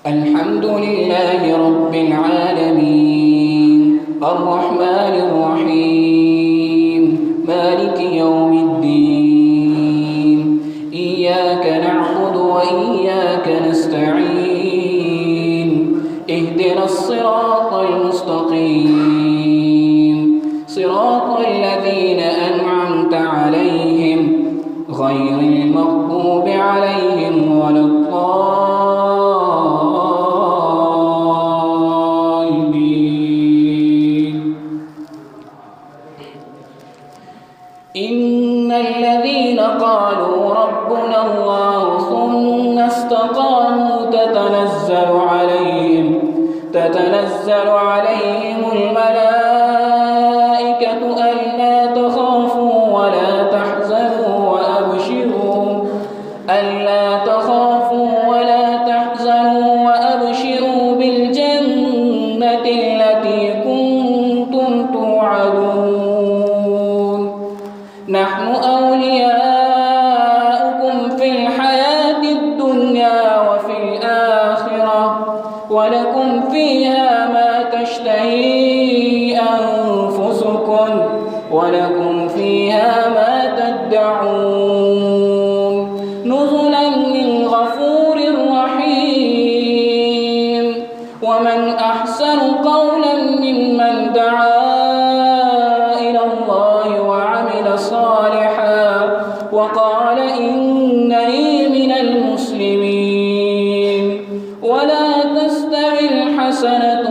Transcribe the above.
الحمد لله رب العالمين الرحمن الرحيم مالك يوم الدين إياك نعبد وإياك نستعين اهدنا الصراط المستقيم صراط الذين أنعمت عليهم غير المغضوب عليهم ولا الضالين. إن الذين قالوا ربنا الله ثم استقاموا تتنزل عليهم الملائكة ألا تخافوا ولا تحزنوا وأبشروا بالجنة التي كنتم توعدون نحن أولياؤكم في الحياة الدنيا وفي الآخرة ولكم فيها ما تشتهي أنفسكم ولكم فيها ما تدعون نزلا من غفور رحيم. ومن أحسن قولا ممن دعا إلى الله وعمل صالحا وقال إنني من المسلمين. ولا تستوي الحسنة